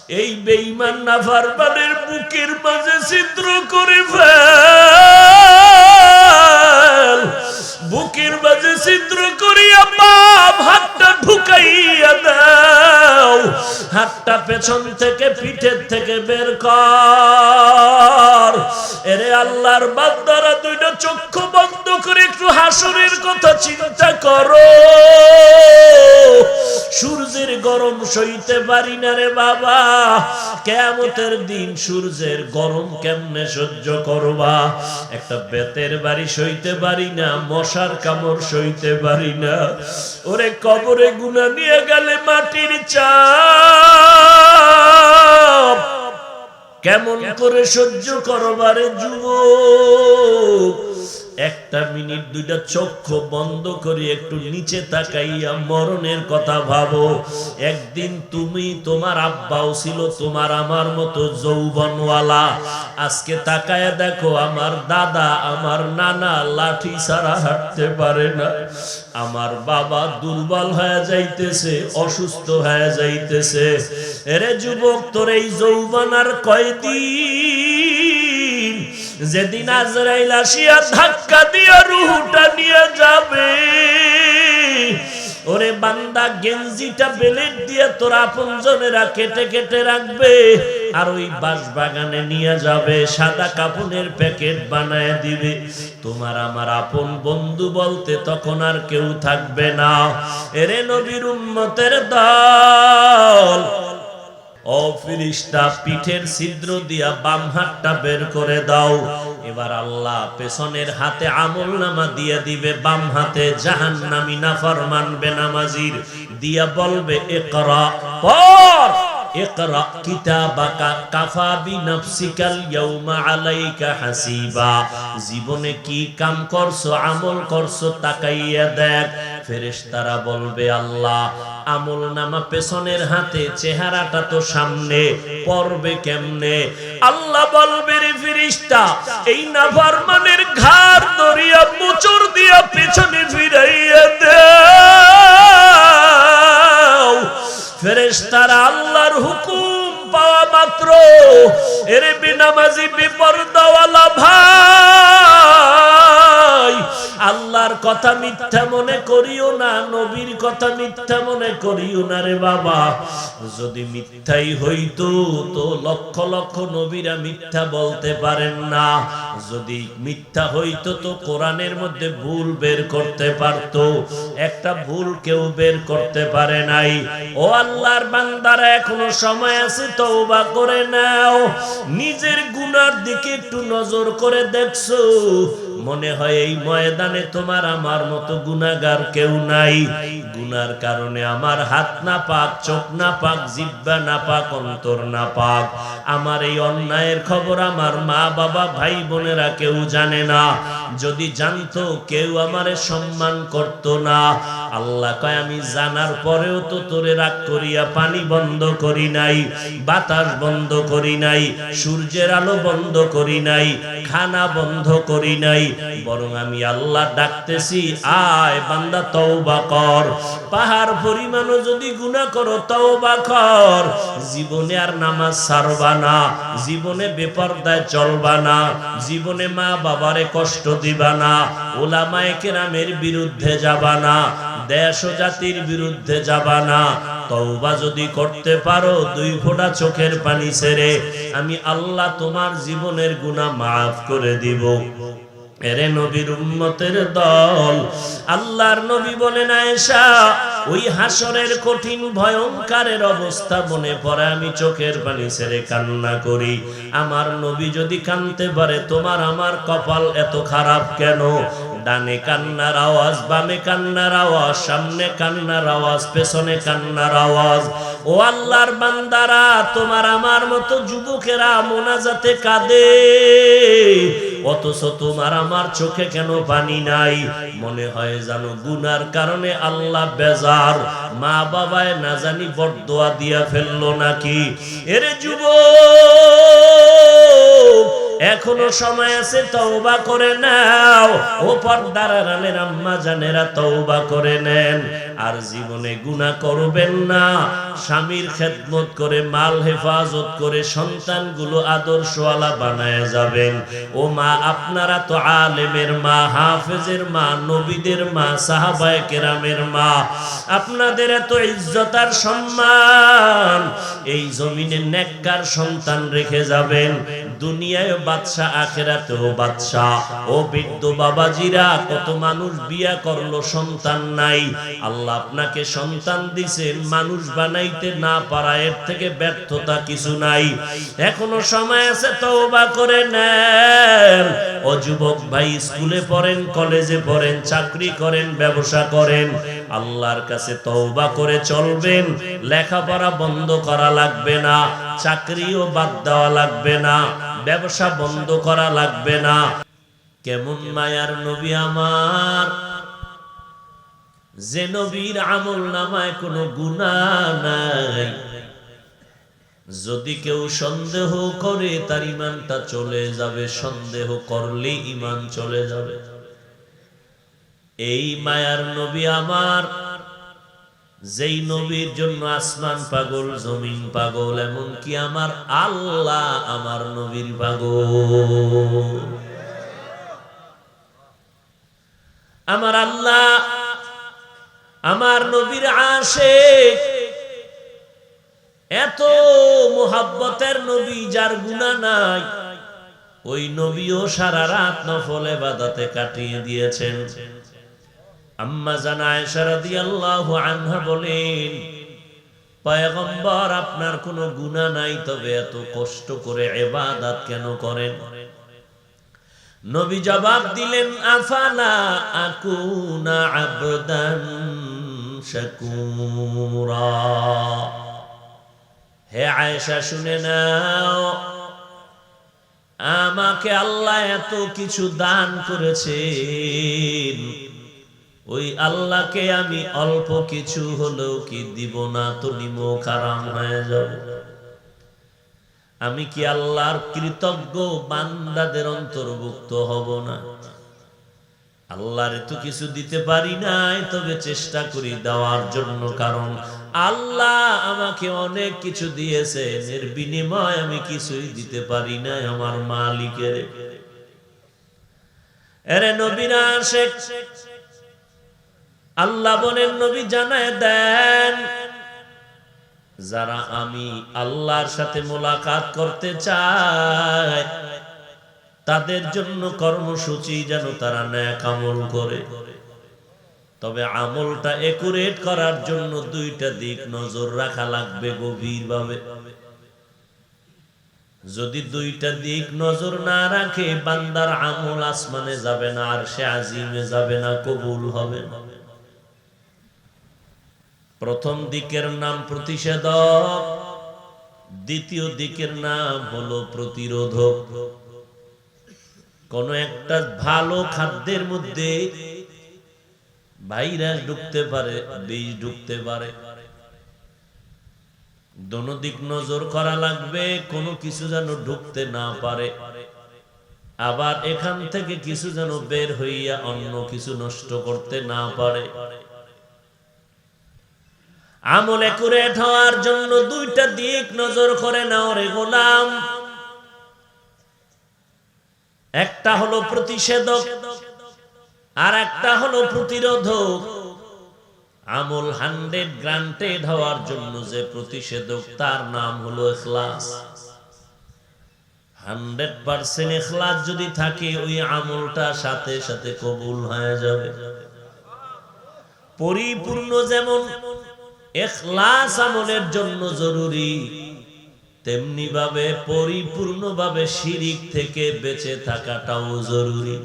এই বেঈমান নাফরমানের বুকের মাঝে ছিদ্র করে ফেল, বুকের মাঝে ছিদ্র করিয়া বাম হাতটা ঢুকাইয়া দাও, হাতটা পেছন থেকে পিঠের থেকে বের কর। এরে আল্লাহর বান্দারা দুইটা চক্ষু বন্ধ করে একটু হাসরের কথা চিন্তা করো। সূর্যের গরম সইতে পারি না রে বাবা, কিয়ামতের দিন সূর্যের গরম কেমনে সহ্য করবা? একটা বেতের বাড়ি সইতে পারি না, মশার কামড় সইতে পারি না। ওরে কবরে গুনাহ নিয়ে গেলে মাটির চাপ কেমন করে সহ্য করবারে যুবক? একটা মিনিট দুইটা চক্ষু বন্ধ করে একটু নিচে তাকাইয়া মরণের কথা ভাবো। একদিন তুমি, তোমার আব্বাও ছিল তোমার আমার মতো যৌবনওয়ালা, আজকে তাকায়া দেখো আমার দাদা আমার নানা লাঠি ছাড়া হাঁটতে পারে না, আমার বাবা দুর্বল হয়ে যাইতেছে, অসুস্থ হয়ে যাইতেছে। এরে যুবক, তোর এই যৌবন আর কয়দিন? যেদিন আজরাইল আসিয়া ধাক্কা দিয়া রূহটা নিয়ে যাবে, ওরে বান্দা গেঞ্জিটা বেলেট দিয়ে তোর আপনজনেরা কেটে কেটে রাখবে, আর ওই বাঁশবাগানে নিয়ে যাবে, সাদা কাপড়ের প্যাকেট বানায় দিবে। তোমার আমার আপন বন্ধু বলতে তখন আর কেউ থাকবে না। এরে নবীর উম্মতের দল, ও ফেরেশতা, পিঠের ছিদ্র দিয়া বাম হাতটা বের করে দাও। এবার আল্লাহ পেছনের হাতে আমলনামা দিয়ে দিবে, বাম হাতে জাহান্নামী নাফরমান বেনামাজির দিয়া বলবে ইকরা, পড়, ইকরা কিতাবাকা কাফা বিনাফসিকাল ইয়াউমা আলাইকা হাসিবা। জীবনে কি কাম করছো, আমল করছো, তাকাইয়া দেখ। ফেরেশতারা বলবে আল্লাহ আমলনামা পেছনের হাতে, চেহারাটা তো সামনে, পড়বে কেমনে? আল্লাহ বলবে রে ফেরেশতা, এই নাফরমানের ঘাড় ধরিয়া মোচড় দিয়া পেছনে ফিরাইয়া দাও। ফেরেশতারা আল্লাহর হুকুম পাওয়া মাত্র, এরে বেনামাজি বেপরদাওয়ালা ভাই, আল্লাহর কথা মিথ্যা মনে করিও না, নবীর কথা মিথ্যা মনে করিও না রে বাবা। যদি মিথ্যাই হইতো তো লক্ষ লক্ষ নবীরা মিথ্যা বলতে পারেন না। যদি মিথ্যা হইতো তো কোরআনের মধ্যে ভুল বের করতে পারতো, একটা ভুল কেউ বের করতে পারে নাই। ও আল্লাহর বান্দারা, এখনো সময় আছে, তওবা করে নাও। নিজের গুনার দিকে একটু নজর করে দেখছো, মনে হয় এই ময়দানে তোমার আমার মতো গুনাহগার কেউ নাই। গুনার কারণে আমার হাত না পাক, চোখ না পাক, জিহ্বা না পাক, অন্তর না পাক। আমার এই অন্যায়ের খবর আমার মা বাবা ভাই বোনেরা কেউ জানে না। যদি জানতো কেউ আমারে সম্মান করত না। আল্লাহ কয় আমি জানার পরেও তো তোরে রাগ করিয়া পানি বন্ধ করি নাই, বাতাস বন্ধ করি নাই, সূর্যের আলো বন্ধ করি নাই, খানা বন্ধ করি নাই, বরং আমি আল্লাহ ডাকতেছি, আয় বান্দা তওবা কর। পাহাড় পরিমাণও যদি গুনাহ করো তওবা কর। জীবনে আর নামাজ ছাড়বা না, জীবনে বেপরদায় চলবা না, জীবনে মা বাবারে কষ্ট দিবা না, উলামায়ে কেরামের বিরুদ্ধে যাবা না, দেশ ও জাতির বিরুদ্ধে যাবা না। তওবা যদি করতে পারো, দুই ফোঁটা চোখের পানি ছেড়ে আমি আল্লাহ তোমার জীবনের গুনাহ মাফ করে দিব। এরে নবীর উম্মতের দল, আল্লাহর নবী বলেন আয়েশা, ওই হাসরের কঠিন ভয়ঙ্করের অবস্থা মনে পড়ে আমি চোখের পানি ছেড়ে কান্না করি। আমার নবী যদি কাঁদতে পারে, তোমার আমার কপাল এত খারাপ কেন? ডানে কান্নার আওয়াজ, বামে কান্নার আওয়াজ, সামনে কান্নার আওয়াজ, পেছনে কান্নার আওয়াজ। ও আল্লাহর বান্দারা, তোমার আমার মতো যুবকেরা মোনাজাতে কাঁদে, অথচ তোমার আমার চোখে কেন পানি নাই? মনে হয় জানো গুনার কারণে আল্লাহ বেজার, মা বাবায় না জানি বরদোয়া দিয়া ফেললো নাকি? এরে যুবক, এখনো সময় আছে, তওবা করে নাও। ও পর্দার আড়ালের আম্মা জানেরা, তওবা করে নেন। আর জীবনে গুনাহ করবেন না। স্বামীর খেদমত করে, মাল হেফাজত করে সন্তানগুলো আদর্শওয়ালা বানায় যাবেন। ও মা, আপনারা তো আলেমের মা, হাফেজের মা, নবীদের মা, সাহাবায়ে কেরামের মা। আপনাদের এত ইজ্জত আর সম্মান, এই জমিনে নেককার সন্তান রেখে যাবেন। দুনিয়ায় বাদশা, আখিরাতেও বাদশা। ও বৃদ্ধ বাবাজিরা, কত মানুষ বিয়া করলো, সন্তান নাই। আল্লাহ আপনাকে সন্তান দিছেন, মানুষ বানাইতে না পারা এর থেকে ব্যর্থতা কিছু নাই। এখনো সময় আছে, তওবা করে নেন। ও যুবক ভাই, স্কুলে পড়েন, কলেজে পড়েন, চাকরি করেন, ব্যবসা করেন, আল্লাহর কাছে তওবা করে চলবেন। লেখাপড়া বন্ধ করা লাগবে না, চাকরিও বাদ দেওয়া লাগবে না, ব্যবসা বন্ধ করা লাগবে না। কেমন মায়ার নবী আমার, যে নবীর আমল নামায় কোনো গুনাহ নাই। যদি কেউ সন্দেহ করে, তার ঈমানটা চলে যাবে। সন্দেহ করলে ঈমান চলে যাবে। এই মায়ার নবী আমার, যেই নবীর জন্য আসমান পাগল, জমিন পাগল, এমন কি আমার আল্লাহ আমার নবীর পাগল। আমার আল্লাহ আমার নবীর আশিক। এত মুহাব্বতের নবী, যার গুনাহ নাই, ওই নবীও সারা রাত নফল ইবাদতে কাটিয়ে দিয়েছেন। আম্মা জান আয়েশা রাদিয়াল্লাহু আনহা বলেন, পয়গম্বর, আপনার কোনো গুনাহ নাই, তবে এত কষ্ট করে ইবাদত কেন করেন? নবী জবাব দিলেন, আফালা আকুনা আবদান শাকুরা। হে আয়েশা, শুনে নাও, আমাকে আল্লাহ এত কিছু দান করেছেন, ওই আল্লাহকে আমি অল্প কিছু হলেও কি দিব না? তো নিমক হারাম হয়ে যাবে। আমি কি আল্লাহর কৃতজ্ঞ বান্দাদের অন্তর্ভুক্ত হব না? আল্লাহর তো কিছু দিতে পারি নাই, তবে চেষ্টা করি দেওয়ার জন্য, কারণ আল্লাহ আমাকে অনেক কিছু দিয়েছেন, এর বিনিময় আমি কিছুই দিতে পারি না আমার মালিকের। এরে নবীরা আশিক, আল্লাহ বলেন, নবী জানায় দেন, যারা আমি আল্লাহর সাথে মোলাকাত করতে চায়, তাদের জন্য কর্মসূচি যেন তারা নেক আমল করে। তবে আমলটা একুরেট করার জন্য দুইটা দিক নজর রাখা লাগবে গভীরভাবে। যদি দুইটা দিক নজর না রাখে, বান্দার আমল আসমানে যাবে না, আর সে আজিমে যাবে না, কবুল হবে না। প্রথম দিকের নাম প্রতিষেধক, দ্বিতীয় দিকের নাম হলো প্রতিরোধক। কোন একটা ভালো খাদ্যের মধ্যে ভাইরাস ঢুকতে পারে, বিষ ঢুকতে পারে। দোনো দিক নজর করা লাগবে, কোনো কিছু যেন ঢুকতে না পারে, আবার এখান থেকে কিছু যেন বের হইয়া অন্য কিছু নষ্ট করতে না পারে। আমল একুরেট হওয়ার জন্য দুইটা দিক নজর করে নাও রে গোলাম। একটা হলো প্রতিষেধক, আর একটা হলো প্রতিরোধক। আমল 100% হওয়ার জন্য যে প্রতিষেধক, তার নাম হলো ইখলাস। 100% ইখলাস যদি থাকে, ওই আমলটা সাথে সাথে কবুল হয়ে যাবে। পরিপূর্ণ যেমন ইখলাস আমলের জন্য জরুরি, তেমনি ভাবে পরিপূর্ণভাবে শিরিক থেকে বেঁচে থাকাটাও জরুরি।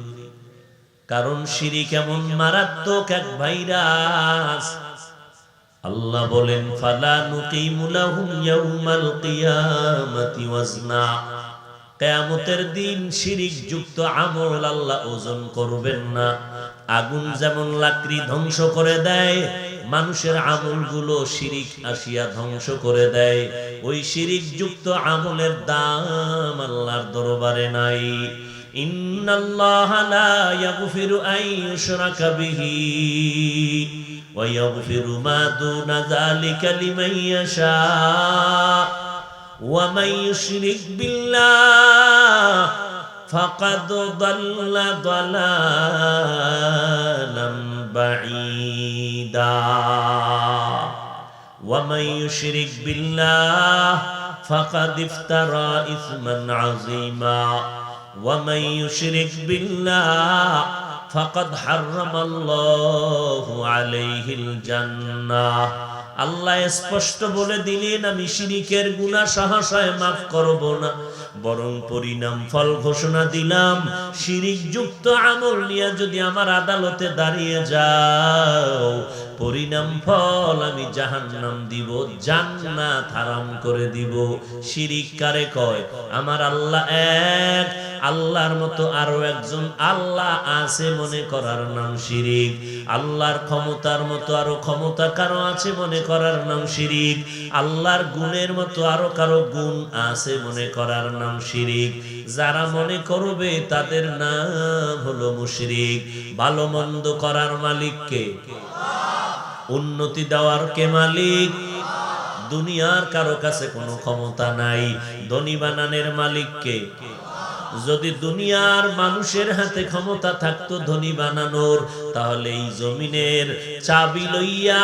কারণ শিরিক এমন মারাত্মক এক ভাইরাস, আল্লাহ বলেন, ফালা নুকিমু লাহুম ইয়াউমাল কিয়ামাতি ওয়াজনা। কিয়ামতের দিন শিরিক যুক্ত আমল আল্লাহ ওজন করবেন না। আগুন যেমন লাকড়ি ধ্বংস করে দেয়, মানুষের আমলগুলো শিরিক আসিয়া ধ্বংস করে দেয়। ওই শিরিক যুক্ত আমলের দাম আল্লাহর দরবারে নাই। ইন্নাল্লাহা লা ইয়াগফিরু আন ইউশরাকা বিহি ويغفر ما دون ذلك لمن يشاء ومن يشرك بالله فقد ضل ضلالا بعيدا ومن يشرك بالله فقد افترى إثما عظيما ومن يشرك بالله فقد حرم الله عليه الجنة আল্লাহ স্পষ্ট বলে দিলেন আমি শিরকের গুনাহ সহসায় মাফ করব না, বরং পরিণাম ফল ঘোষণা দিলাম শিরিক যুক্ত আমল নিয়ে যদি আমার আদালতে দাঁড়িয়ে যাও পরিণাম ফল আমি জাহান্নাম দিব, জান্নাত হারাম করে দিব। শিরিক কারে কয়? আমার আল্লাহ এক, আল্লাহর মতো আরো একজন আল্লাহ আছে মনে করার নাম শিরিক। আল্লাহর ক্ষমতার মতো আরো ক্ষমতা কারো আছে মনে করার নাম শিরিক। আল্লাহর গুণের মতো আরো কারো গুণ আছে মনে করার নাম শিরিক। যারা মনে করবে তাদের নাম হলো মুশরিক। ভালো মন্দ করার মালিক কে? উন্নতি দেওয়ার কে মালিক? দুনিয়ার কারো কাছে কোনো ক্ষমতা নাই। ধনী বানানোর মালিক কে? যদি দুনিয়ার মানুষের হাতে ক্ষমতা থাকতো ধনী বানানোর, তাহলে এই জমিনের চাবি লইয়া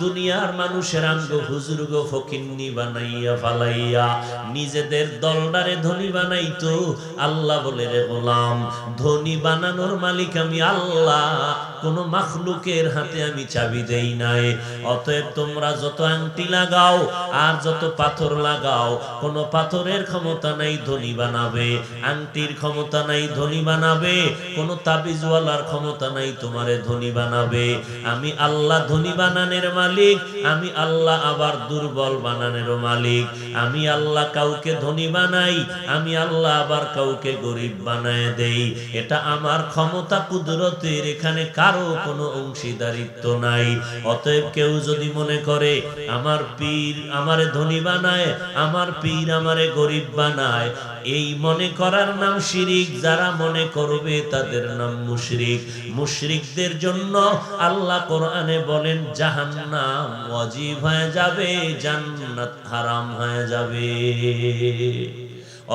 দুনিয়ার মানুষের আঙ্গ হুজুর্গ ফকিন্নি বানাইয়া ফালাইয়া নিজেদের দলদারে ধনী বানাইতো। আল্লাহ বলে রে গোলাম, ধনী বানানোর মালিক আমি আল্লাহ, কোন মাখলুকের হাতে আমি চাবি দেই নাই। অতএব তোমরা যত আংটি লাগাও আর যত পাথর লাগাও, কোন পাথরের ক্ষমতা নাই ধনী বানাবে, আংটির ক্ষমতা নাই ধনী বানাবে, কোন তাবিজওয়ালার ক্ষমতা নাই তোমারে ধনী বানাবে। আমি আল্লাহ ধনী বানানোর মালিক, আমি আল্লাহ আবার দুর্বল বানানোর মালিক। আমি আল্লাহ কাউকে ধনী বানাই, আমি আল্লাহ আবার কাউকে গরিব বানায় দেই। এটা আমার ক্ষমতা কুদরতের, এখানে কারো কোনো অংশীদারিত্ব নাই। অতএব কেউ যদি মনে করে আমার পীর আমারে ধনী বানায়, আমার পীর আমারে গরিব বানায়, এই মনে করার নাম শিরিক। যারা মনে করবে তাদের নাম মুশরিক। মুশরিকদের জন্য আল্লাহ কোরআনে বলেন জাহান্নাম ওয়াজিব হয়ে যাবে, জান্নাত হারাম হয়ে যাবে।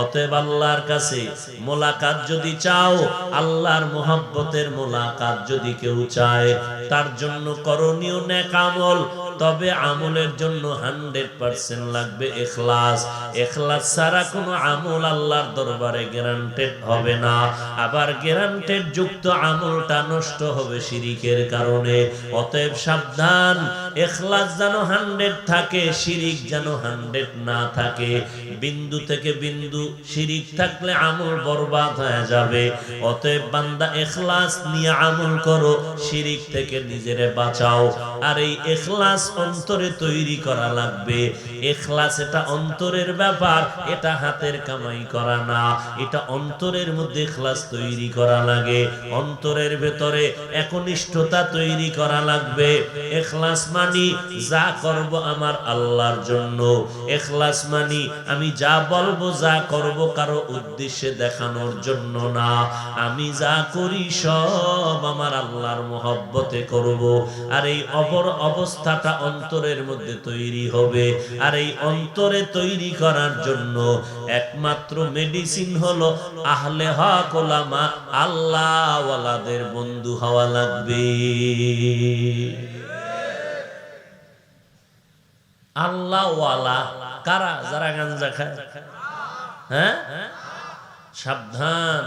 অতএব আল্লাহর কাছে মোলাকাত যদি চাও, আল্লাহর মোহাব্বতের মোলাকাত যদি কেউ চায়, তার জন্য করণীয় নেক আমল। তবে আমলের জন্য 100% লাগবে ইখলাস। ইখলাস ছাড়া কোনো আমল আল্লাহর দরবারে গ্যারান্টেড হবে না। আবার গ্যারান্টেড যুক্ত আমলটা নষ্ট হবে শিরিকের কারণে। অতএব সাবধান, ইখলাস যেন 100 থাকে, শিরিক যেন 100 না থাকে। বিন্দু থেকে বিন্দু শিরিক থাকলে আমল বরবাদ হয়ে যাবে। অতএব বান্দা ইখলাস নিয়ে আমল করো, শিরিক থেকে নিজেরে বাঁচাও। আর এই ইখলাস অন্তরে তৈরি করা লাগবে। ইখলাস এটা অন্তরের ব্যাপার, এটা হাতের কামাই করা না। এটা অন্তরের মধ্যে ইখলাস তৈরি করা লাগে, অন্তরের ভেতরে একনিষ্ঠতা তৈরি করা লাগবে। ইখলাস মানি যা করব আমার আল্লাহর জন্য। ইখলাস মানি আমি যা বলবো যা করব কারো উদ্দেশ্যে দেখানোর জন্য না। আমি যা করি সব আমার আল্লাহর মহব্বতে করব। আর এই অবস্থাটা অন্তরের মধ্যে তৈরি হবে। আর এই অন্তরে তৈরি করার জন্য একমাত্র মেডিসিন হলো আহলে হক ওলামা, আল্লাহ ওয়ালাদের বন্ধু হওয়া লাগবে। আল্লাহ ওয়ালা কারা? যারা গাঞ্জা খায়। হ্যাঁ, সাবধান।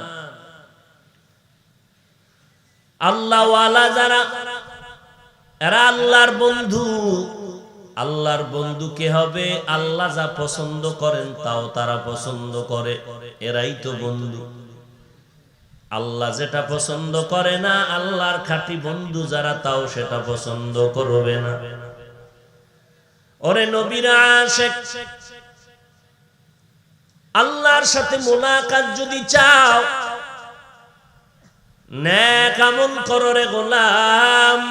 আল্লাহ ওয়ালা যারা, এরা আল্লাহর বন্ধু। আল্লাহর বন্ধু কে হবে? আল্লাহ যা পছন্দ করেন তাও তারা পছন্দ করে, এরাই তো বন্ধু। আল্লাহ যেটা পছন্দ করে না, আল্লাহর খাঁটি বন্ধু যারা, তাও সেটা পছন্দ করবে না। ওরে নবীরা আশিক, আল্লাহর সাথে মুলাকাত যদি চাও, নেক আমল করো রে গোলাম।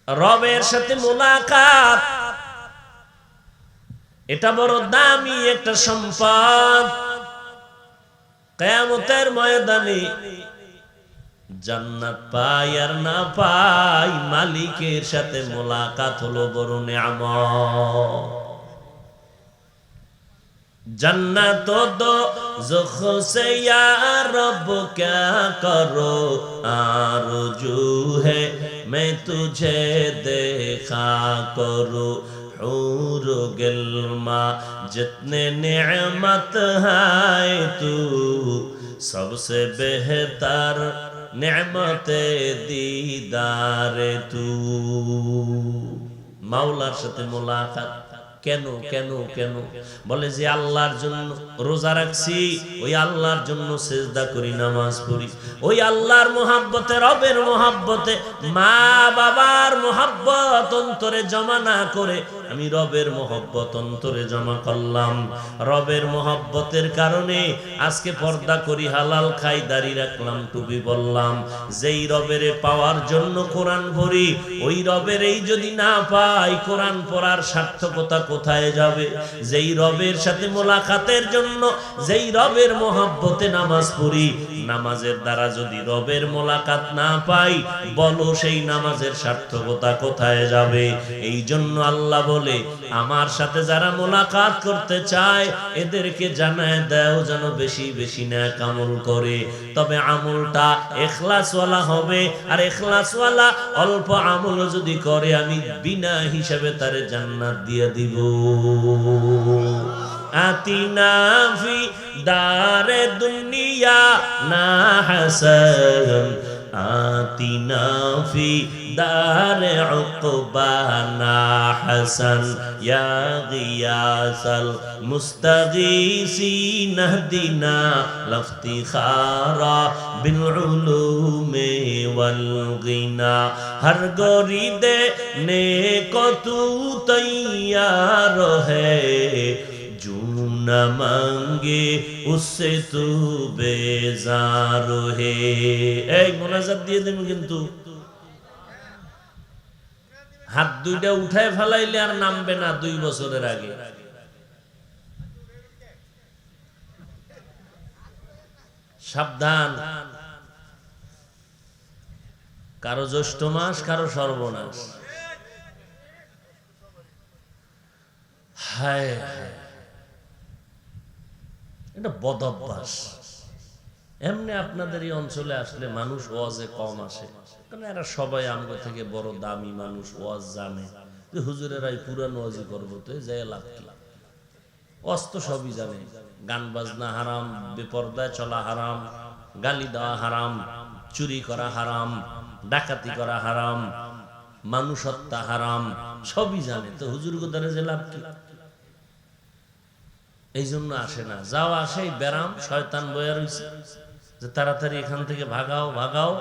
রবের সাথে মুলাকাত এটা বড় দামি একটা সম্পদ। কিয়ামতের ময়দানে জান্নাত পাই আর না পাই, মালিকের সাথে মোলাকাত হলো বড় নেয়ামত। जन्नत दो ज़ुख से या रब क्या करो आरज़ू है मैं तुझे देखा करूँ हूर गिल्मा जितने नेमत है तू सबसे बेहतर नेमते दीदार तू। মাওলার সাথে মোলাকাত কেন কেন কেন? বলে যে আল্লাহর জন্য রোজা রাখছি, ওই আল্লাহর জন্য সিজদা করি, নামাজ পড়ি, ওই আল্লাহর মোহাব্বতে, রবের মোহাব্বতে, মা বাবার মোহাব্বত অন্তরে জমা না করে আমি রবের মোহাব্বত অন্তরে জমা করলাম। রবের মোহাব্বতের কারণে আজকে পর্দা করি, হালাল খাই, দাড়ি রাখলাম, টুপি বললাম। যেই রবের পাওয়ার জন্য কোরআন পড়ি, ওই রবের এই যদি না পাই, কোরআন পড়ার সার্থকতা কোথায় যাবে? যেই রবের সাথে মোলাকাতের জন্য, যেই রবের মোহাব্বতে নামাজ পড়ি, নামাজের দ্বারা যদি রবের মোলাকাত না পাই, বলো সেই নামাজের সার্থকতা কোথায় যাবে? এই জন্য আল্লাহ বলে, আমার সাথে যারা মোলাকাত করতে চায় এদেরকে জানায় দাও যেন বেশি বেশি নেক আমল করে। তবে আমলটা ইখলাসওয়ালা হবে, আর ইখলাসওয়ালা অল্প আমল যদি করে আমি বিনা হিসাবে তারে জান্নাত দিয়ে দিব। আতিনা ফি দারে দুনিয়া না হাসান, আতিনা ফি দারে উকবা না হাসান, ইয়া গিয়াসাল মুস্তাগীসিন ইহদিনা লাফতিখারা বিল উলুমি ওয়াল গিনা। हर गोरी देने को तू तैयार है, जो न मांगे उससे तू बेजार है। এই মোনাজাত দিয়ে দেন, কিন্তু হাত দুইটা উঠায় ফেলাইলে আর নামবে না 2 বছরের আগে। সাবধান, কারো জ্যৈষ্ঠ মাস, কারো সর্বনাশ। হায়, এটা বদ অভ্যাস। এমনি আপনাদের এই অঞ্চলে আসলে মানুষ ওয়াজে কম আসে, কারণ এরা সবাই আমগো থেকে বড় দামি মানুষ, ওয়াজ জানে যে হুজুরেরাই পুরান ওয়াজি করবো, তো যাই লাভ কি? ওয়াজ তো সবই জানে, গান বাজনা হারাম, বেপরদায় চলা হারাম, গালি দেওয়া হারাম, চুরি করা হারাম, ডাকাতি করা হারাম, মানুষ হত্যা হারাম, সবই জানে, তো হুজুর গোদারে যে লাভ কি? এই জন্য আসে না। যাও আসে ব্যারাম, শয়তান বয়া রইছে যে তাড়াতাড়ি এখান থেকে ভাগাও ভাগাও,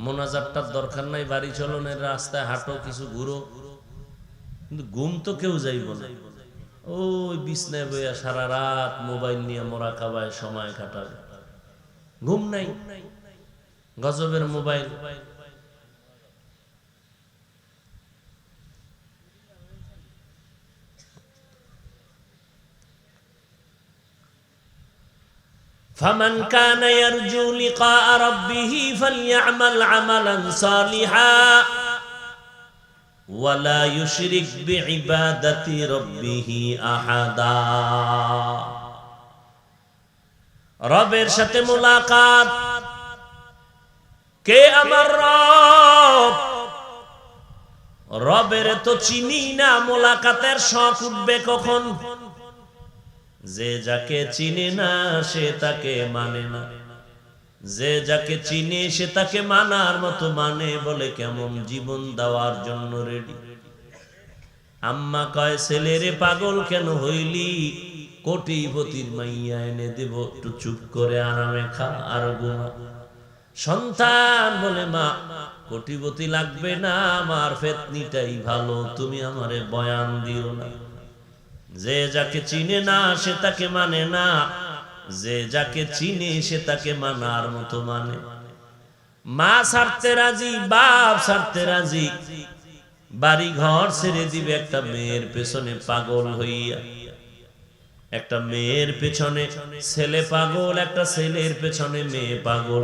মোনাজাতটার দরকার নাই, বাড়ি চলনের রাস্তায় হাঁটো, কিছু ঘুরো, কিন্তু ঘুম তো কেউ যাইব না। ওই বিছনায় বইয়া সারা রাত মোবাইল নিয়ে মোরাকাবায় সময় কাটাবে, ঘুম নাই, গজবের মোবাইল। فمن كان يرجو لقاء ربه فليعمل عملا صالحا ولا يشرك بعبادة ربه أحدا। রবের সাথে মোলাকাত, কে আমার রব? রবের তো চিনি না, মোলাকাতের শখ উঠবে কখন? যে যাকে চিনে না সে তাকে মানে না, যে যাকে চিনে সে তাকে মানার মতো মানে, বলে কেমন জীবন দেওয়ার জন্য রেডি। আম্মা কয়, ছেলেরে পাগল কেন হইলি? কোটিপতির মাইয়া এনে দেব, একটু চুপ করে আরামে খা আর ঘুমা। সন্তান বলে, মা কোটিপতি লাগবে না, আমার ফেতনিটাই ভালো, তুমি আমারে বয়ান দিও না। যে যাকে চিনে না সে তাকে মানে না, যে যাকে চিনে সে তাকে মানার মতো মানে। মা ছাড়তে রাজি, বাপ ছাড়তে রাজি, বাড়ি ঘর ছেড়ে দিবে একটা মেয়ের পেছনে পাগল হইয়া। একটা মেয়ের পেছনে ছেলে পাগল, একটা ছেলের পেছনে মেয়ে পাগল।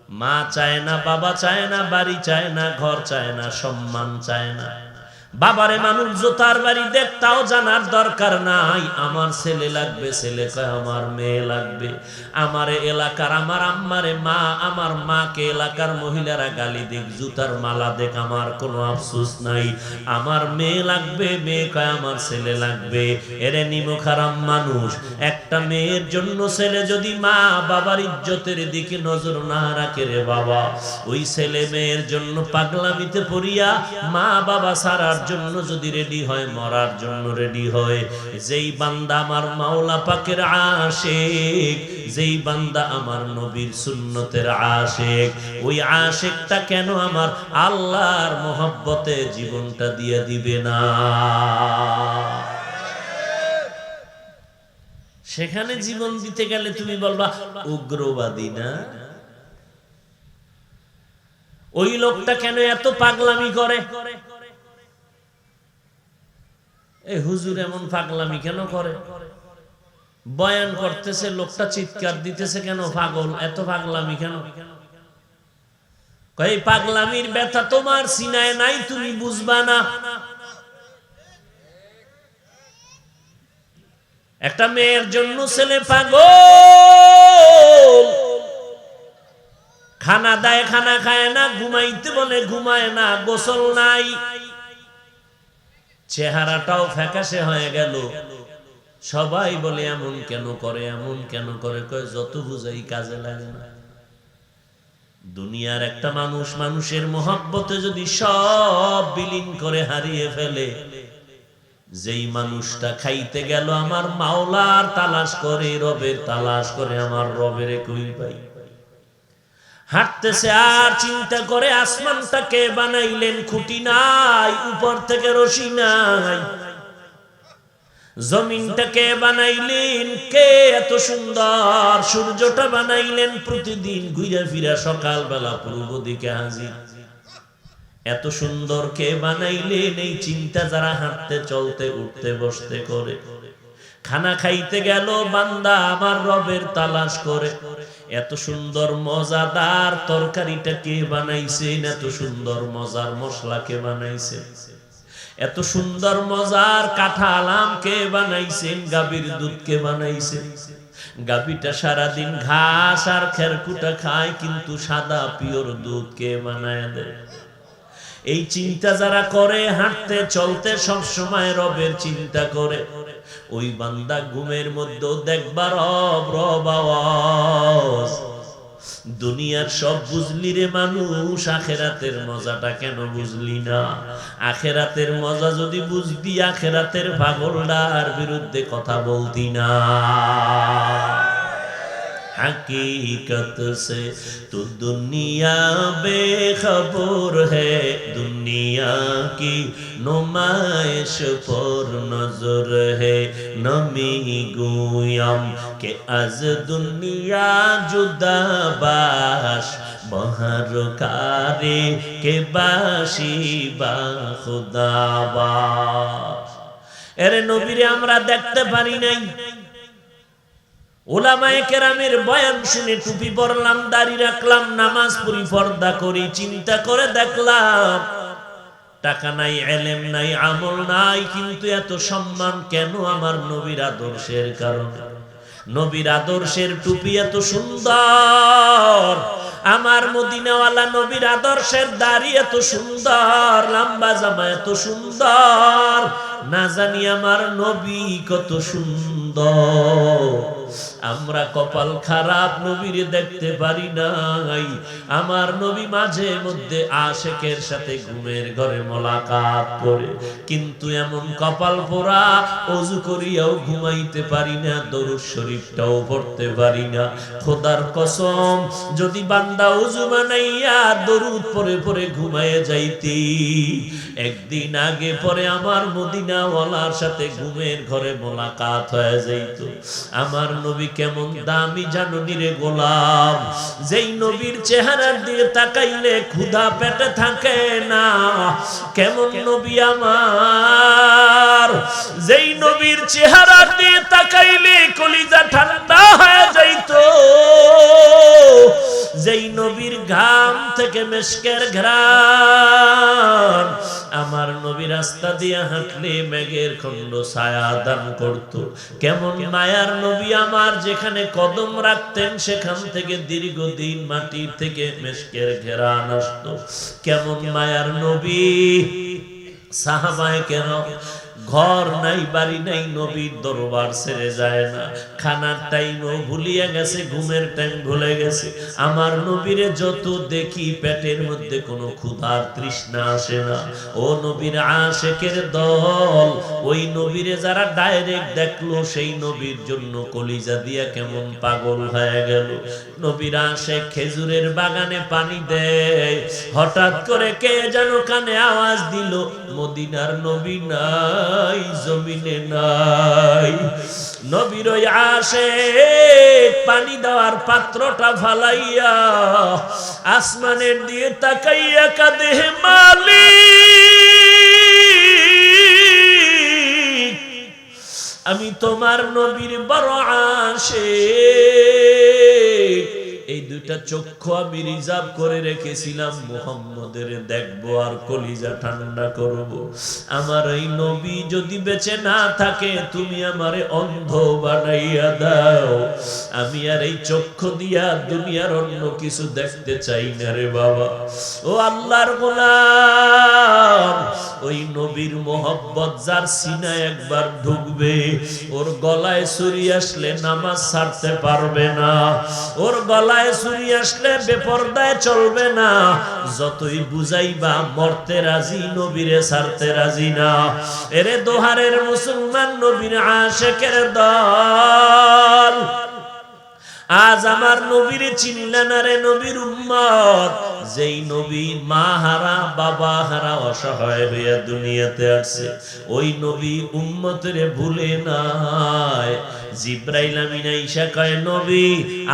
মা চায় না, বাবা চায় না, বাড়ি চায় না, ঘর চায় না, সম্মান চায় না। বাবারে মানুষ জোতার বাড়ি দেখ, তাও জানার দরকার নাই আমার ছেলে লাগবে, ছেলে কয় আমার মেয়ে লাগবে। আমার এলাকার আমার আম্মারে মা, আমার মাকে এলাকার মহিলারা গালি দিক, জুতার মালা দেখ, আমার কোনো আফসোস নাই, আমার মেয়ে লাগবে, মেয়ে কয় আমার ছেলে লাগবে। এরে নিমুখারাম মানুষ, একটা মেয়ের জন্য ছেলে যদি মা বাবার ইজ্জতের দিকে নজর না রাখে রে বাবা, ওই ছেলে মেয়ের জন্য পাগলামিতে পড়িয়া মা বাবা সারার জন্য যদি রেডি হয়, মরার জন্য রেডি হয়। যেই বান্দা আমার মাওলা পাকের আশিক, যেই বান্দা আমার নবীর সুন্নতের আশিক, ওই আশিকটা কেন আমার আল্লাহর মহব্বতে জীবনটা দিয়ে দিবে না? সেখানে জীবন দিতে গেলে তুমি বলবা উগ্রবাদী না? ওই লোকটা কেন এত পাগলামি করে? এই হুজুর এমন পাগলামি কেন করে? বয়ান করতেছে, লোকটা চিৎকার দিতেছে কেন? পাগল, এত পাগলামি কেন? এই পাগলামির ব্যথা তোমার সিনায় নাই, তুমি বুঝবা না। একটা মেয়ের জন্য ছেলে পাগল, খানা দেয় খানা খায় না, ঘুমাইতে বলে ঘুমায় না, গোসল নাই, চেহারাটাও ফ্যাকাশে হয়ে গেল। সবাই বলে এমন কেন করে, এমন কেন করে? কয় যত বুঝাই কাজে লাগে না। দুনিয়ার একটা মানুষ মানুষের মহব্বতে যদি সব বিলীন করে হারিয়ে ফেলে, যেই মানুষটা খাইতে গেল আমার মাওলার তালাশ করে, রবের তালাশ করে, আমার রবের কই পাই, হাঁটতেছে আর চিন্তা করে আসমানটা কে বানাইলেন, খুঁটি নাই, উপর থেকে রশি নাই, জমিনটা কে বানাইলেন, কে এত সুন্দর, সূর্যটা বানাইলেন প্রতিদিন ঘুরে ফিরা সকালবেলা পূর্ব দিকে হাজির, এত সুন্দর কে বানাইলেন? এই চিন্তা যারা হাঁটতে চলতে উঠতে বসতে করে, খানা খাইতে গেল বান্দা আমার রবের তালাশ করে, এত সুন্দর মজাদার তরকারিটা কে বানাইছেন, এত সুন্দর মজার মশলা কে বানাইছেন, এত সুন্দর মজার কাঁঠাল আম কে বানাইছেন, গাভীর দুধ কে বানাইছেন? গাভীটা সারাদিন ঘাস আর খেরকুটা খায়, কিন্তু সাদা পিওর দুধ কে বানায় দেয়? এই চিন্তা যারা করে, হাঁটতে চলতে সব সময় রবের চিন্তা করে, ওই বান্দা ঘুমের মধ্যেও দেখবার রব রব আওয়াজ। দুনিয়ার সব বুঝলি রে মানুষ, আখেরাতের মজাটা কেন বুঝলি না? আখেরাতের মজা যদি বুঝবি, আখেরাতের পাগলটার বিরুদ্ধে কথা বলতি না। हकीकत से तो दुनिया बेखबर है, दुनिया की नुमाइश पर नजर है, नमी गुयाम के आज दुनिया जुदा बाश, बहर कारे के बाशी बा खुदा बाश। এরে নবীরে আমরা দেখতে পারি নাই, ওলামায়ে কেরামের বয়ান শুনে টুপি পরলাম, দাড়ি রাখলাম, নামাজ পড়ি, পর্দা করি, চিন্তা করে দেখলাম টাকা নাই, ইলম নাই, আমল নাই, কিন্তু এত সম্মান কেন? আমার নবীর আদর্শের কারণে। নবীর আদর্শের টুপি এত সুন্দর, আমার মদিনাওয়ালা নবীর আদর্শের দাড়ি এত সুন্দর, লম্বা জামা এত সুন্দর, না জানি আমার নবী কত সুন্দর। আমরা কপাল খারাপ, নবীরে দেখতে পারি নাই। আমার নবী মাঝে মধ্যে আশেকের সাথে ঘুমের ঘরে মোলাকাত করে, কিন্তু এমন কপাল পোড়া, ওযু করিয়াও ঘুমাইতে পারি না, দরুদ শরীফটাও পড়তে পারি না। খোদার কসম, যদি বান্দা ওযু বানাইয়া দরুদ পড়ে পড়ে ঘুমায়ে যাইতি, একদিন আগে পরে আমার মদিনাওয়ালার সাথে ঘুমের ঘরে মোলাকাত হয়ে যাইত। আমার নবী কেমন দামি জানুনি রে গোলাম, যেই নবীর চেহারার দিকে তাকাইলে ক্ষুধা পেটে থাকে না। কেমন নবী আমার, যেই নবীর চেহারার দিকে তাকাইলে কলিজা ঠান্ডা হয়ে যাইত, যেই নবীর ঘাম থেকে মেশকের ঘ্রাণ, আমার নবী রাস্তা দিয়ে হাঁটলে মেঘের খণ্ড ছায়া দান করত। কেমন মায়ার নবী আমার, যেখানে কদম রাখতেন সেখান থেকে দীর্ঘদিন মাটির থেকে মেশকের ঘ্রাণ আসতো। কেমন মায়ার নবী। সাহাবায়ে কেরাম, ঘর নাই বাড়ি নাই, নবীর দরবার ছেড়ে যায় না। খানার টাইমও ভুলিয়ে গেছে, ঘুমের টাইম ভুলে গেছে। আমার নবীরে যত দেখি পেটের মধ্যে কোনো ক্ষুধার তৃষ্ণা আসে না। ও নবীর আশেকের দল, ওই নবীরে যারা ডাইরেক্ট দেখলো সেই নবীর জন্য কলিজা দিয়া কেমন পাগল হয়ে গেল। নবীর আশেক খেজুরের বাগানে পানি দেয়, হঠাৎ করে কে যেন কানে আওয়াজ দিল, মদিনার নবী নাই, জমিনে নাই। নবীর ওই আশেক পানি দেওয়ার পাত্রটা ফালাইয়া আসমানের দিয়ে তাকাইয়া কাঁদে, হে মালিক, আমি তোমার নবীর বড় আশেক। এই দুইটা চক্ষু আমি রিজার্ভ করে রেখেছিলাম, মুহাম্মদের দেখবো আর কলিজা ঠান্ডা করব। আমার এই নবী যদি বেঁচে না থাকে, তুমি আমারে অন্ধ বানাইয়া দাও। আমি আর এই চক্ষু দিয়া দুনিয়ার অন্য কিছু দেখতে চাই না রে বাবা। ও আল্লাহর গোলাম, ওই নবীর মোহব্বত যার সিনায় একবার ঢুকবে, ওর গলায় ছুরি আসলে নামাজ ছাড়তে পারবে না। ওর গলায় ছুরি আসলে বেপরদায় চলবে না। যতই বুঝাইবা মরতে রাজি, নবীরে ছাড়তে রাজি না। এরে দোহারের মুসলমান, নবীর আশেকের দল, আজ আমার নবীর চিনলে না রে নবীর উম্মত। যেই নবী মা হারা বাবা হারা অসহায় হইয়া দুনিয়াতে আসছে, ওই নবী উম্মতের ভুলে নাই। জিব্রাইল আমিন আয়েশা কয়, নবী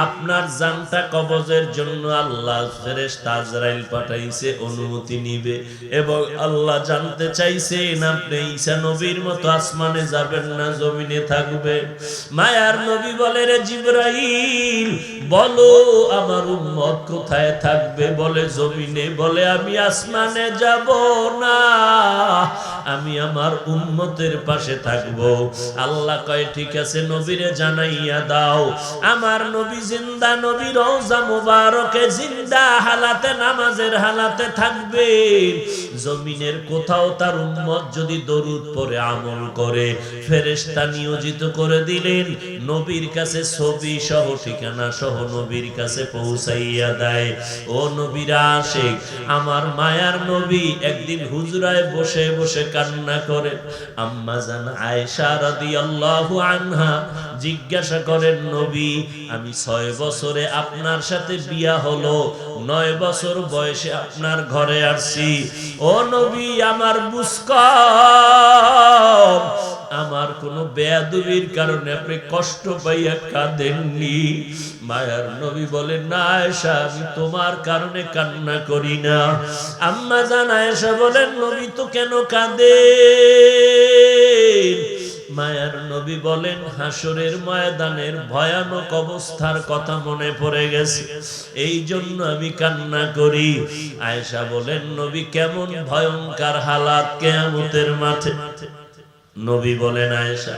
আপনার জানটা কবজের জন্য আল্লাহ ফেরেশতা আজরাইল পাঠাইছে, অনুমতি নিবে। এবং আল্লাহ জানতে চাইছেন আপনি ঈসা নবীর মতো আসমানে যাবেন না জমিনে থাকবেন। মায়ার নবী বলে, রে জিব্রাইল বলো আমার উম্মত কোথায় থাকবে? বলে জমিনে। বলে আমি আসমানে যাব না, আমি আমার উম্মতের পাশে থাকব। আল্লাহ কয় ঠিক আছে, নবীরে জানাইয়া দাও আমার নবী জিন্দা, নবী রওজা মুবারকে জিন্দা হালাতে নামাজের হালাতে থাকবে। জমিনের কোথাও তার উম্মত যদি দরুদ পড়ে আমল করে, ফেরেশতা নিয়োজিত করে দিলেন নবীর কাছে ছবি সহ ঠিকানা সহ নবীর কাছে পৌঁছাইয়া দেয়। ও নবীর আশিক, আমার মায়ার নবী একদিন হুজরায় বসে বসে কান্না করে। আম্মা জান আয়েশা রাদিয়াল্লাহু আনহা জিজ্ঞাসা করেন, নবী আমি 6 বছরে আপনার সাথে বিয়া হলো, 9 বছর বয়সে আপনার ঘরে আসছি। ও নবী আমার বুঝকম, আমার কোনো বেয়াদবির কারণে আপনি কষ্ট পাইয়া কাঁদেননি? মায়ার নবী বলেন, না আয়েশা, আমি তোমার কারণে কান্না করি না। আম্মা জান আয়েশা বলেন, নবী তো কেন কাঁদেন? মায়ার নবী বলেন, হাসরের ময়দানের ভয়ানক অবস্থার কথা মনে পড়ে গেছে, এই জন্য আমি কান্না করি। আয়েশা বলেন, নবী কেমন ভয়ঙ্কর হালাত কিয়ামতের মাঠে? নবী বলেন, আয়েশা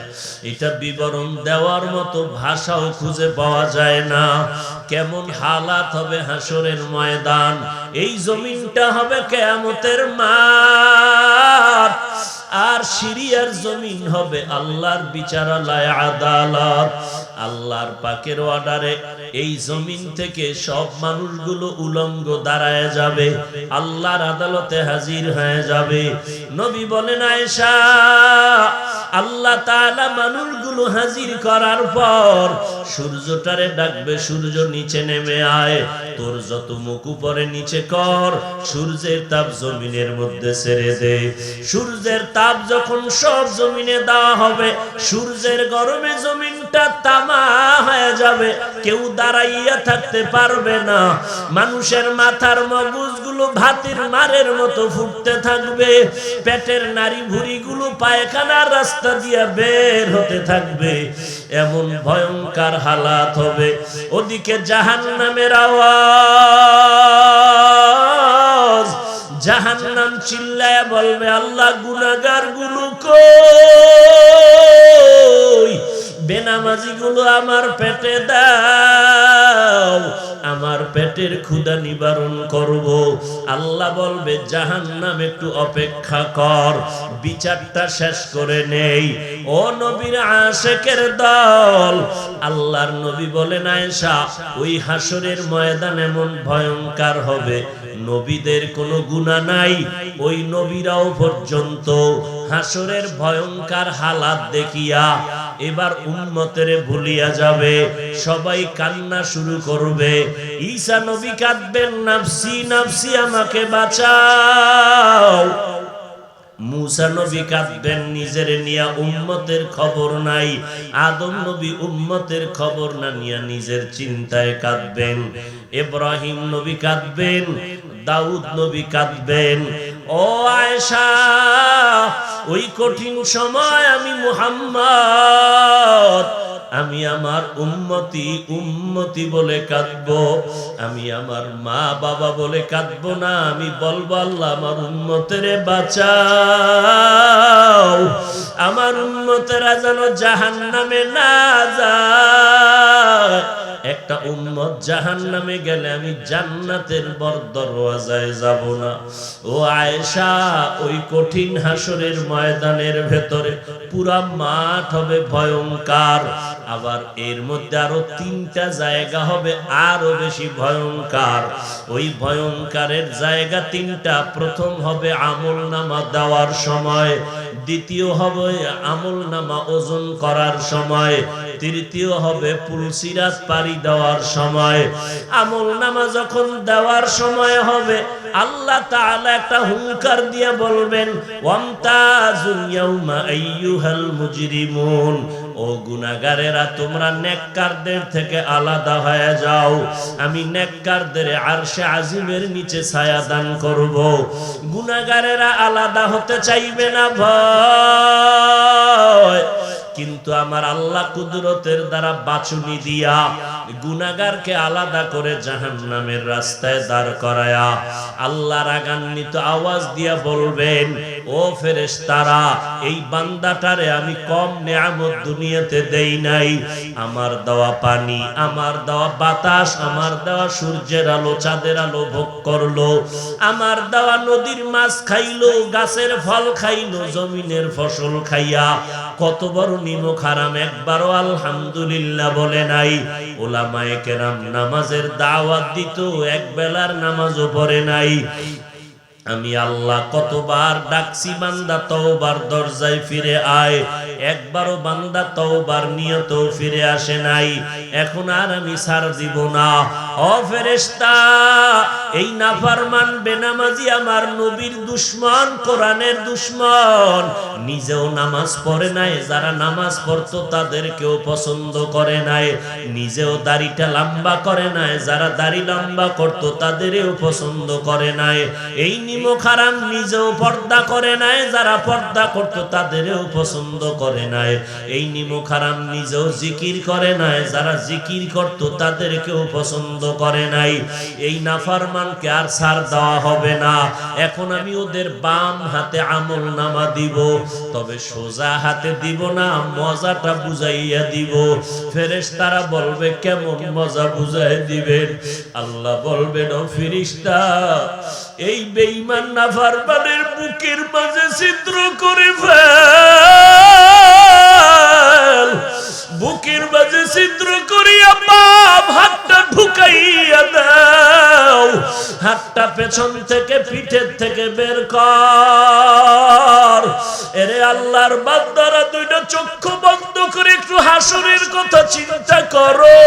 এটা বিবরণ দেওয়ার মতো ভাষাও খুঁজে পাওয়া যায় না। কেমন হালাত হবে হাসরের ময়দান, এই জমিনটা হবে কিয়ামতের মাঠ, আর সিরিয়ার জমিন হবে আল্লাহর বিচারালয় আদালত। আল্লাহর পাকের অর্ডারে এই জমিন থেকে সব মানুষগুলো উলঙ্গ দাঁড়ায় যাবে, আল্লাহর আদালতে হাজির হয়ে যাবে। নবী বলেন, আয়েশা আল্লাহ তাআলা মানুষগুলো হাজির করার পর সূর্যটারে ডাকবে, সূর্য নিচে নেমে আয়, তোর যত মুখ উপরে নিচে কর, সূর্যের তাপ জমিনের মধ্যে ছেড়ে দে। সূর্যের তাপ যখন সব জমিনে দেওয়া হবে, সূর্যের গরমে জমিনটা তামা হয়ে যাবে, কেউ দাঁড়াইয়া থাকতে পারবে না। মানুষের মাথার মগজগুলো ভাতের মারের মতো ফুটতে থাকবে, পেটের নাড়ি ভুঁড়িগুলো পায়খানার রাস্তা দিয়ে বের হতে থাকবে। এমন ভয়ঙ্কর হালাত হবে। ওদিকে জাহান্নামের আওয়াজ, জাহান্নাম চিল্লায়া বলবে আল্লাহ গুনাহগার গুলো কই, বেনামাজি গুলো আমার পেটে দাও, আমার পেটের ক্ষুধা নিবারণ করব। আল্লাহ বলবে জাহান্নাম একটু অপেক্ষা কর, বিচারটা শেষ করে নেই। ও নবীর আশিকের দল, আল্লাহর নবী বলেন আয়েশা, ওই হাসরের ময়দান এমন ভয়ঙ্কর হবে, নবীদের কোনো গুনাহ নাই, ওই নবীরাও পর্যন্ত হাসরের ভয়ঙ্কর হালাত দেখিয়া এবার উম্মতের ভুলিয়া যাবে, সবাই কান্না শুরু করবে। ঈসা নবী কাঁদবেন, নাফসি নাফসি, আমাকে বাঁচাও। মুসা নবী কাঁদবেন, নিজের নিয়া উম্মতের খবর নাই। আদম নবী উম্মতের খবর না নিয়া নিজের চিন্তায় কাঁদবেন। ইব্রাহিম নবী কাঁদবেন, দাউদ নবী কাঁদবেন। ও আয়েশা, ওই কঠিন সময় আমি মুহাম্মদ, আমি আমার উম্মতি উম্মতি বলে কাঁদবো। আমি আমার মা বাবা বলে কাঁদবো না, আমি বলবো আল্লাহ আমার উম্মতেরে বাঁচাও, আমার উম্মতেরা যেন জাহান্নামে না যায়। একটা উম্মত জাহান্নামে গেলে আমি জান্নাতের দরওয়াজায় যাব না। ও আয়েশা, ওই কঠিন হাসরের ময়দানের ভেতরে পুরা মাঠ হবে ভয়ঙ্কর। আবার এর মধ্যে আরো 3টা জায়গা হবে আরো বেশি ভয়ঙ্কর। ওই ভয়ঙ্করের জায়গা 3টা। প্রথম হবে আমলনামা দেওয়ার সময়, দ্বিতীয় হবে আমলনামা ওজন করার সময়, তৃতীয় হবে পুলসিরাত পারি দেওয়ার সময়। আমলনামা যখন দেওয়ার সময় হবে, আল্লাহ তাআলা একটা হুঙ্কার দিয়ে বলবেন, ওয়ামতাজুল ইয়াউমা আইয়ুহাল মুজরিমুন, ও গুনাহগারেরা তোমরা নেককারদের থেকে আলাদা হয়ে যাও, আমি নেককারদের আরশে আজিমের নিচে ছায়া দান করব। গুনাহগারেরা আলাদা হতে চাইবে না ভয়, কিন্তু আমার আল্লাহ কুদরতের দ্বারা বাছুনি দিয়া গুনাহগারকে আলাদা করে জাহান্নামের রাস্তায় দাঁড় করায়া আল্লাহ রাগান্বিত আওয়াজ দিয়া বলবেন, ও ফেরেশতারা, এই বান্দাটারে আমি কম নিয়ামত দুনিয়াতে দেই নাই। আমার দেওয়া পানি, আমার দেওয়া বাতাস, আমার দেওয়া সূর্যের আলো, চাঁদের আলো ভোগ করলো, আমার দেওয়া নদীর মাছ খাইলো, গাছের ফল খাইলো, জমিনের ফসল খাইয়া কত বড় নিমক হারাম, একবারও আলহামদুলিল্লাহ বলে নাই। উলামায়ে কেরাম নামাজের দাওয়াত দিত, এক বেলার নামাজও পড়ে নাই। আমি আল্লাহ কতবার ডাকছি, বান্দা তওবার দরজায় ফিরে আয়, একবারও বান্দা তওবার নিয়তেও ফিরে আসে নাই। এখন আর আমি ছাড় দিব না। ও ফেরেশতা, এই নাফরমান বেনামাজি আমার নবীর দুশমন, কোরআনের দুশমন, নিজেও নামাজ পড়ে নাই, যারা নামাজ পড়তো তাদেরকেও পছন্দ করে নাই, নিজেও দাড়িটা লম্বা করে নাই, যারা দাড়ি লম্বা করতো তাদেরও পছন্দ করে নাই, এই নিমক হারাম নিজেও পর্দা করে নাই, যারা পর্দা করতো তাদেরও পছন্দ করে নাই, এই নিমক হারাম নিজেও জিকির করে নাই, যারা জিকির করতো তাদেরকেও পছন্দ করে নাই। এই নাফরমানকে আর ছাড় দেওয়া হবে না। এখন আমি ওদের বাম হাতে আমল নামা দিব, তবে সোজা হাতে দিব না, মজাটা বুঝাইয়া দিব। ফেরেশতারা বলবে, কেমন মজা বুঝাই দিবেন? আল্লাহ বলবেন, ও ফেরেশতা, এই বেঈমান নাফরমানের বুকের মাঝে ছিদ্র করে ফেল, বুকের মাঝে ছিদ্র করিয়া বাম হাতটা ঢুকাইয়া দাও, হাতটা পেছন থেকে পিঠের থেকে বের কর। এরে আল্লাহর বান্দারা, দুইটা চক্ষু বন্ধ করে একটু হাসরের কথা চিন্তা করো।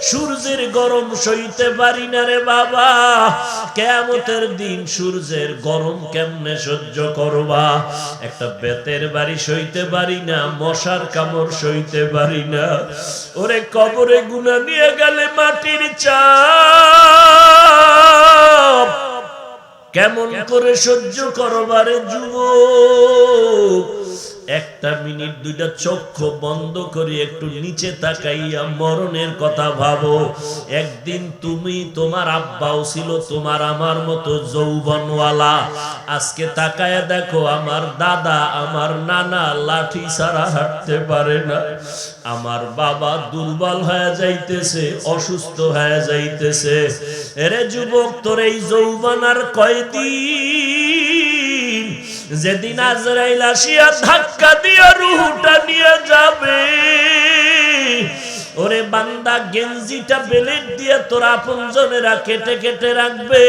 সূর্যের গরম সইতে পারি না রে বাবা, কিয়ামতের দিন সূর্যের গরম কেমনে সহ্য করবা? একটা বেতের বাড়ি সইতে পারি না, মশার কামড় সইতে পারি না। ওরে কবরে গুনাহ নিয়ে গেলে মাটির চাপ কেমন করে সহ্য করবারে যুবক? একটা মিনিট দুইটা চক্ষু বন্ধ করে একটু নিচে তাকাইয়া মরণের কথা ভাবো। একদিন তুমি, তোমার আব্বাও ছিল তোমার আমার মতো যৌবনওয়ালা। আজকে তাকায়া দেখো, আমার দাদা, আমার নানা লাঠি ছাড়া হাঁটতে পারে না। আমার বাবা দুর্বল হয়ে যাইতেছে, অসুস্থ হয়ে যাইতেছে। এরে যুবক, তোর এই যৌবন আর কয়দিন? যেদিন আজরাইল আসিয়া ধাক্কা দিয়া রূহটা নিয়ে যাবে, ওরে বান্দা, গেঞ্জিটা বেলেট দিয়ে তোর আপনজনেরা কেটে কেটে রাখবে,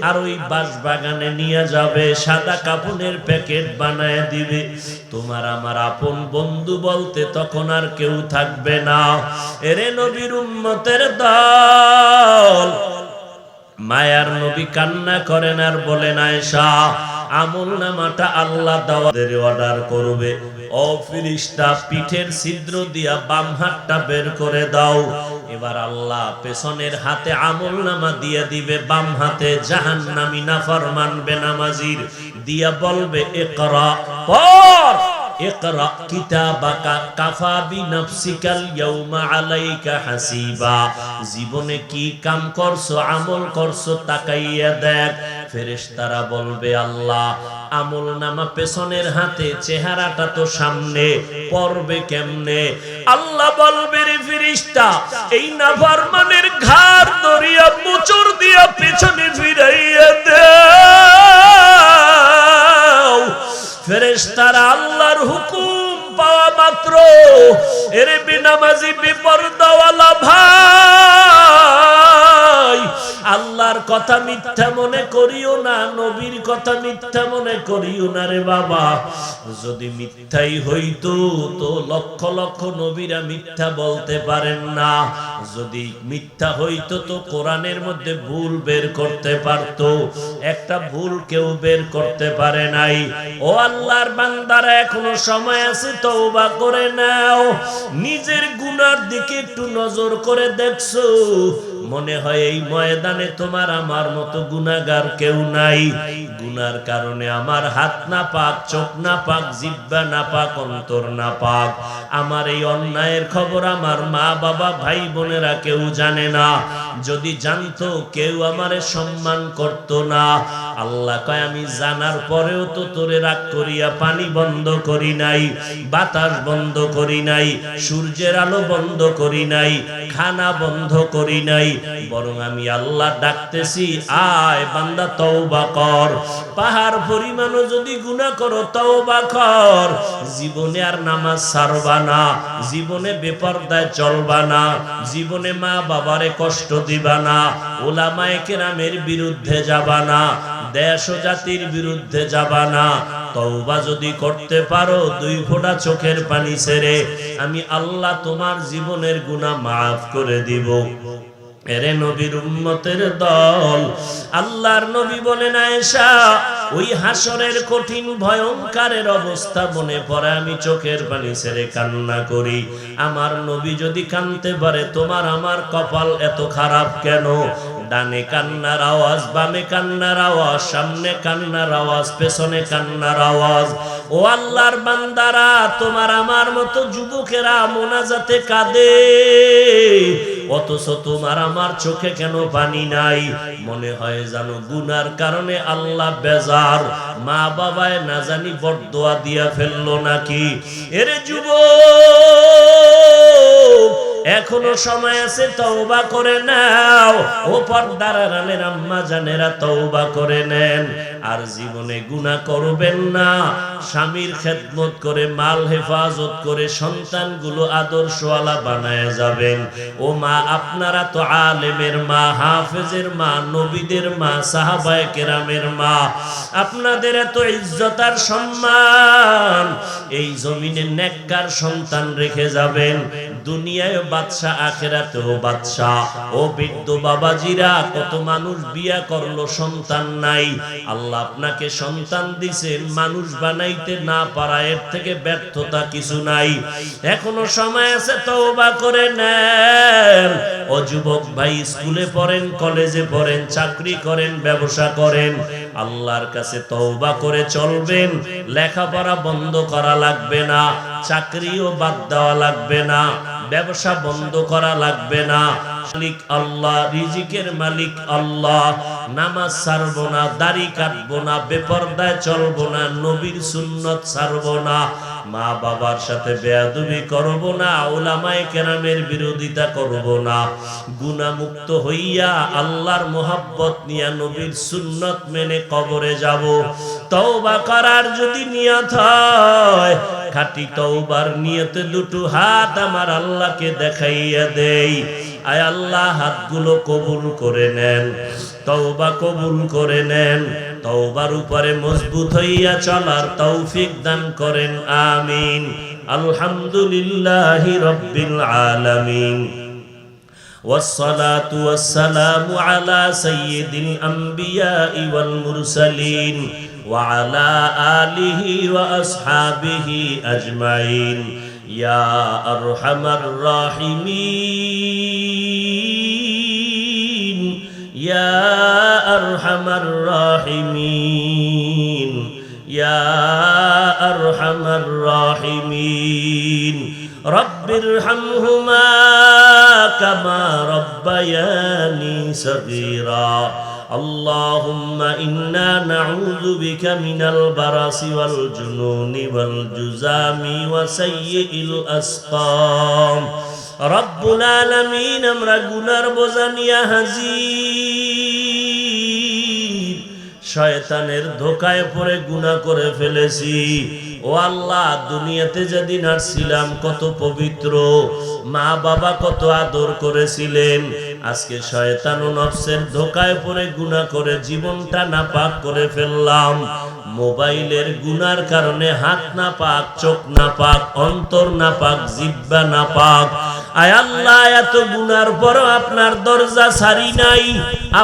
আর ওই বাঁশবাগানে নিয়ে যাবে, সাদা কাপড়ের প্যাকেট বানায় দিবে। তোমার আমার আপন বন্ধু বলতে তখন আর কেউ থাকবে না। এরে নবীর উম্মতের দল, মায়ার নবী কান্না করেন আর বলেন, আয়েশা, আমলনামাটা আল্লাহ দাওয়াতের অর্ডার করবে। ও ফেরেশতা, পিঠের ছিদ্র দিয়া বাম হাতটা বের করে দাও। এবার আল্লাহ পেছনের হাতে আমলনামা দিয়ে দিবে, বাম হাতে জাহান্নামী নাফরমান বেনামাজির দিয়া বলবে, ইকরা, পড়। ইকরা কিতাবাকা কাফা বিনাফসিকাল ইয়াউমা আলাইকা হাসিবা। জীবনে কি কাম করছো, আমল করছো, তাকাইয়া দেখ। ফেরেশতারা বলবে, আল্লাহ, আমলনামা পেছনের হাতে, চেহারাটা তো সামনে, পড়বে কেমনে? আল্লাহ বলবে, রে ফেরেশতা, এই নাফরমানের ঘাড় ধরিয়া মোচড় দিয়া পেছনে ফিরাইয়া দাও। ফেরেশতারা আল্লাহর হুকুম পাওয়া মাত্র, এরে বেনামাজি বেপরদাওয়ালা ভাই, আল্লাহর কথা মিথ্যা মনে করিও না, নবীর কথা মিথ্যা মনে করিও না রে বাবা। যদি মিথ্যাই হইতো তো লক্ষ লক্ষ নবীরা মিথ্যা বলতে পারেন না। যদি মিথ্যা হইতো তো কোরআনের মধ্যে ভুল বের করতে পারতো। একটা ভুল কেউ বের করতে পারে নাই। ও আল্লাহর বান্দারা, এখনো সময় আছে, তওবা করে নাও। নিজের গুনার দিকে একটু নজর করে দেখছো, মনে হয় এই ময়দানে তোমার আমার মতো গুনাহগার কেউ নাই। গুনার কারণে আমার হাত না পাক, চোখ না পাক, জিহ্বা না পাক, অন্তর না পাক। আমার এই অন্যায়ের খবর আমার মা বাবা ভাই বোনেরা কেউ জানে না। যদি জানতো, কেউ আমারে সম্মান করত না। আল্লাহ কয়, আমি জানার পরেও তো তোরে রাগ করিয়া পানি বন্ধ করি নাই, বাতাস বন্ধ করি নাই, সূর্যের আলো বন্ধ করি নাই, খানা বন্ধ করি নাই। বরং আমি আল্লাহ ডাকতেছি, আয় বান্দা, তওবা কর। পাহাড় পরিমাণও যদি গুনাহ করো, তওবা কর। জীবনে আর নামাজ ছাড়বা না, জীবনে বেপরদায় চলবা না, জীবনে মা বাবারে কষ্ট দিবা না, উলামায়ে কেরামের বিরুদ্ধে যাবা না, দেশ ও জাতির বিরুদ্ধে যাবা না। তওবা যদি করতে পারো, দুই ফোঁটা চোখের পানি ছেড়ে, আমি আল্লাহ তোমার জীবনের গুনাহ মাফ করে দিব। এরে নবীর উম্মতের দল, আল্লাহর নবী বলেন, আয়েশা, ওই হাসরের কঠিন ভয়ঙ্করের অবস্থা মনে পড়ে, আমি চোখের পানি ছেড়ে কান্না করি। আমার নবী যদি কাঁদতে পারে, তোমার আমার কপাল এত খারাপ কেন? ডানে কান্নার আওয়াজ, বামে কান্নার আওয়াজ, সামনে কান্নার আওয়াজ, পেছনে কান্নার আওয়াজ। ও আল্লাহর বান্দারা, তোমার আমার মতো যুবকেরা মোনাজাতে কাঁদে, অথচ তোমার আমার চোখে কেন পানি নাই? মনে হয় জানো গুনার কারণে আল্লাহ বেজার, মা বাবায় না জানি বরদোয়া দিয়া ফেললো নাকি। এরে যুবক, এখনো সময় আছে, তওবা করে নাও। ও পর্দার আড়ালের আম্মা জানেরা, তওবা করে নেন। আর জীবনে গুনাহ করবেন না। স্বামীর খেদমত করে, মাল হেফাজত করে, সন্তানগুলো আদর্শওয়ালা বানায় যাবেন। ও মা, আপনারা তো আলেমের মা, হাফেজের মা, নবীদের মা, সাহাবায়ে কেরামের মা। আপনাদের এত ইজ্জত আর সম্মান, এই জমিনে নেককার সন্তান রেখে যাবেন। দুনিয়ায় বাদশা, আখিরাতেও বাদশা। ও বৃদ্ধ বাবাজিরা, কত মানুষ বিয়া করলো, সন্তান নাই। আল্লাহ আল্লাহ আপনাকে সন্তান দিছেন, মানুষ বানাইতে না পারা এর থেকে ব্যর্থতা কিছু নাই। এখনো সময় আছে, তওবা করে নেন। ও যুবক ভাই, স্কুলে পড়েন, কলেজে পড়েন, চাকরি করেন, ব্যবসা করেন, আল্লাহর কাছে তওবা করে চলবেন। লেখাপড়া বন্ধ করা লাগবে না, চাকরিও বাদ দেওয়া লাগবে না, ব্যবসা বন্ধ করা লাগবে না। মালিক আল্লাহ, রিজিকের মালিক আল্লাহ। নামাজ ছাড়বো না, দাড়ি কাটবো না, বেপরদায় চলবো না, নবীর সুন্নত ছাড়বো না, মা বাবার সাথে বেয়াদবি করব না, উলামায়ে কেরামের বিরোধিতা করব না। গুনাহমুক্ত হইয়া আল্লাহর মোহাব্বত নিয়া নবীর সুন্নত মেনে কবরে যাব। তওবা করার যদি নিয়ত হয়, খাঁটি তওবার নিয়তে দুটো হাত আমার আল্লাহকে দেখাইয়া দেই। আয় আল্লাহ, হাতগুলো কবুল করে নেন, তওবা কবুল করে নেন। তওবার উপরে মজবুত হইয়া চলার তৌফিক দান করেন, আমিন। আলহামদুলিল্লাহি রাব্বিল আলামিন। والصلاة والسلام على سيد الأنبياء والمرسلين وعلى آله وأصحابه أجمعين يا أرحم الراحمين يا أرحم الراحمين يا أرحم الراحمين رب ارحمهما كما ربياني صغيرا اللهم إنا نعوذ بك من البرص والجنون والجذام وسيء الأسقام رب العالمين আমরা গুনার বোঝা নিয়ে হাজির, শয়তানের ধোঁকায় পড়ে গুনাহ করে ফেলেছি। ও আল্লাহ, দুনিয়াতে যেদিন আসছিলাম কত পবিত্র, মা বাবা কত আদর করেছিলেন, আজকে শয়তান ও নফসের ধোঁকায় পড়ে গুনাহ করে জীবনটা নাপাক করে ফেললাম। মোবাইলের গুনার কারণে হাত নাপাক, চোখ নাপাক, অন্তর নাপাক, জিহ্বা নাপাক। আয় আল্লাহ, এত গুনার পরও আপনার দরজা ছাড়ি নাই,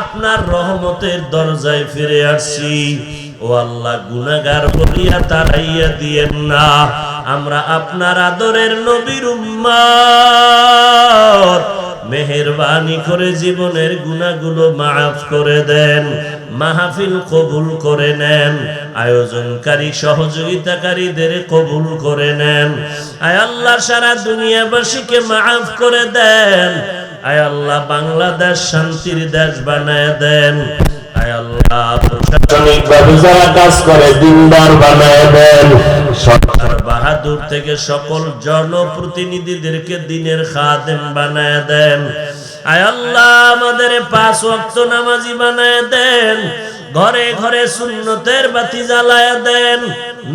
আপনার রহমতের দরজায় ফিরে আসছি। ও আল্লাহ, গুনাহগার বলিয়া তাড়াইয়া দিয়েন না। আমরা আপনার আদরের নবীর উম্মত, মেহেরবানি করে জীবনের গুনাহগুলো মাফ করে দেন, মাহফিল কবুল করে নেন, আয়োজনকারী সহযোগিতাকারীদের কবুল করে নেন। আয় আল্লাহ, সারা দুনিয়াবাসীকে মাফ করে দেন। আয় আল্লাহ, বাংলাদেশ শান্তির দেশ বানায় দেন। আয় আল্লাহ, প্রশাসনিকভাবে যারা কাজ করে দিনদার বানায় দেন। সরকার বাহাদুর থেকে সকল জনপ্রতিনিধিদেরকে দিনের খাদেম বানায় দেন। আয় আল্লাহ, আমাদের 5 ওয়াক্ত নামাজি বানায় দেন, ঘরে ঘরে সুন্নতের বাতি জ্বালায় দেন,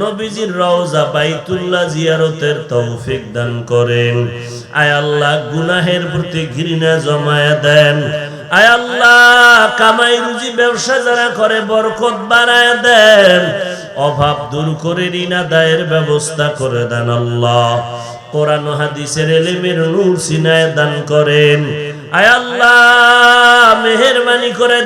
নবীজির রওজা বাইতুল্লাহ জিয়ারতের তৌফিক দান করেন। আয় আল্লাহ, গুনাহের প্রতি ঘৃণা জমায় দেন। আয় আল্লাহ, কামাই রুজি ব্যবসা যারা করে বরকত বাড়ায় দেন, অভাব দূর করে ঋণ আদায়ের ব্যবস্থা করে দেন। আল্লাহ, কোরআন ও হাদিসের ইলমের নূর সিনায় দান করেন। আয় আল্লাহ, মেহেরবানি করে